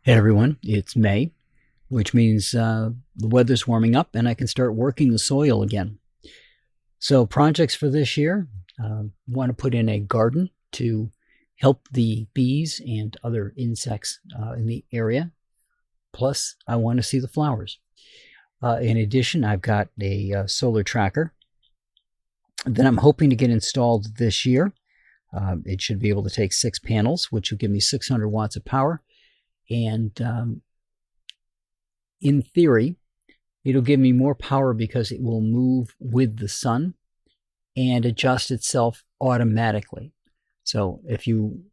Hey everyone, it's May, which means the weather's warming up and I can start working the soil again. So projects for this year, want to put in a garden to help the bees and other insects in the area. Plus, I want to see the flowers. In addition, I've got a solar tracker that I'm hoping to get installed this year. It should be able to take 6 panels, which will give me 600 watts of power. And in theory, it'll give me more power because it will move with the sun and adjust itself automatically. So if you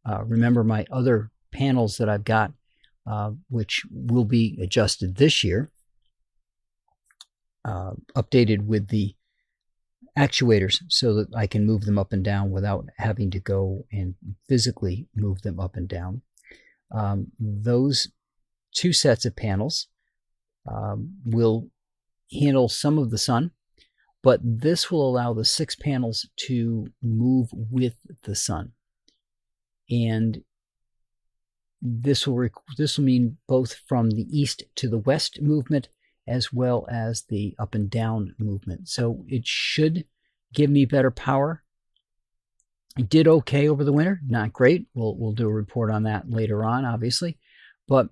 remember my other panels that I've got, which will be adjusted this year, updated with the actuators so that I can move them up and down without having to go and physically move them up and down. Those 2 sets of panels will handle some of the sun, but this will allow the 6 panels to move with the sun. And this will mean both from the east to the west movement as well as the up and down movement. So it should give me better power. It did okay over the winter, not great. We'll do a report on that later on, obviously, but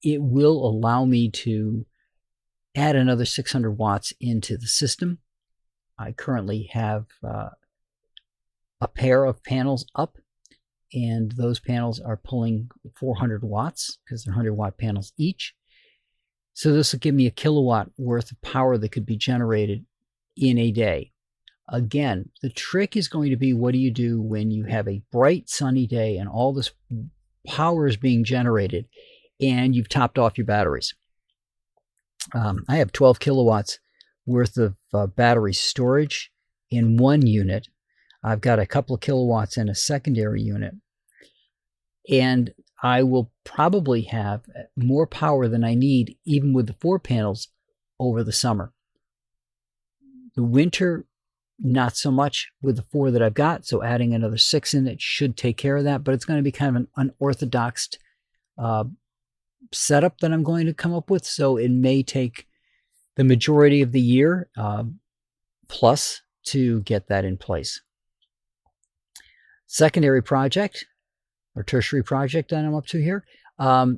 it will allow me to add another 600 watts into the system. I currently have a pair of panels up, and those panels are pulling 400 watts because they're 100-watt panels each. So this will give me a kilowatt worth of power that could be generated in a day. Again, the trick is going to be, what do you do when you have a bright sunny day and all this power is being generated and you've topped off your batteries? I have 12 kilowatts worth of battery storage in one unit. I've got a couple of kilowatts in a secondary unit, and I will probably have more power than I need even with the 4 panels over the summer. The winter, not so much with the 4 that I've got, so adding another 6 in it should take care of that, but it's going to be kind of an unorthodox setup that I'm going to come up with, so it may take the majority of the year plus to get that in place. Secondary project, or tertiary project that I'm up to here,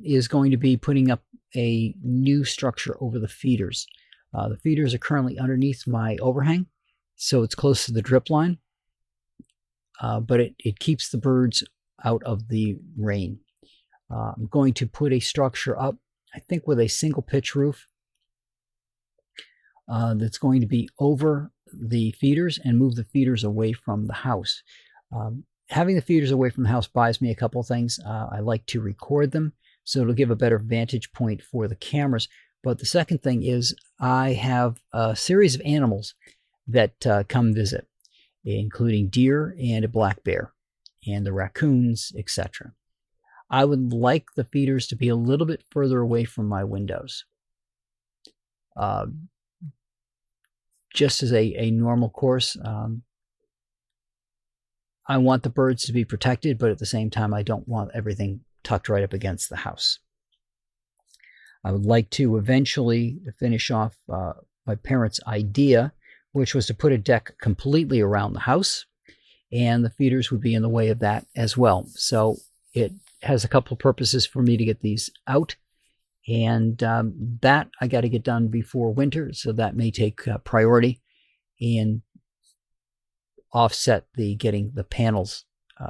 is going to be putting up a new structure over the feeders. The feeders are currently underneath my overhang, so it's close to the drip line, but it keeps the birds out of the rain. I'm going to put a structure up, I think with a single pitch roof, that's going to be over the feeders and move the feeders away from the house. Having the feeders away from the house buys me a couple things. I like to record them, so it'll give a better vantage point for the cameras. But the second thing is I have a series of animals that come visit, including deer and a black bear and the raccoons, etc. I would like the feeders to be a little bit further away from my windows. Just as a normal course, I want the birds to be protected, but at the same time, I don't want everything tucked right up against the house. I would like to eventually finish off my parents' idea, which was to put a deck completely around the house, and the feeders would be in the way of that as well. So it has a couple of purposes for me to get these out, and that I got to get done before winter, so that may take priority and offset the getting the panels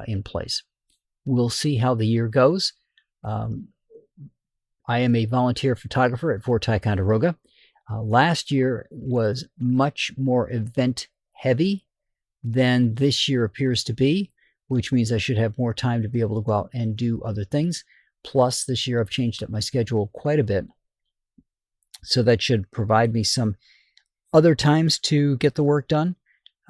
in place. We'll see how the year goes. I am a volunteer photographer at Fort Ticonderoga. Last year was much more event heavy than this year appears to be, which means I should have more time to be able to go out and do other things. Plus, this year I've changed up my schedule quite a bit, so that should provide me some other times to get the work done.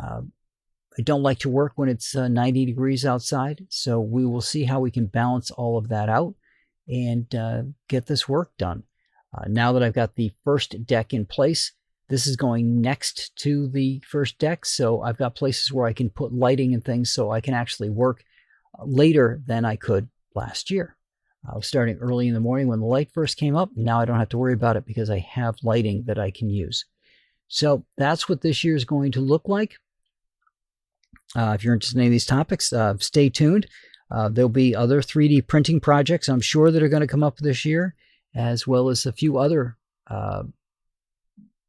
I don't like to work when it's 90 degrees outside, so we will see how we can balance all of that out and get this work done. Now that I've got the first deck in place, this is going next to the first deck, so I've got places where I can put lighting and things so I can actually work later than I could last year. I was starting early in the morning when the light first came up. Now I don't have to worry about it because I have lighting that I can use. So that's what this year is going to look like. If you're interested in any of these topics, stay tuned. There'll be other 3D printing projects, I'm sure, that are going to come up this year, as well as a few other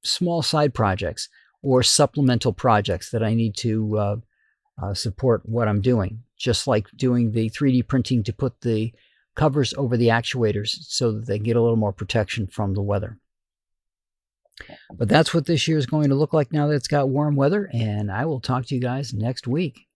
small side projects or supplemental projects that I need to support what I'm doing, just like doing the 3D printing to put the covers over the actuators so that they get a little more protection from the weather. But that's what this year is going to look like now that it's got warm weather, and I will talk to you guys next week.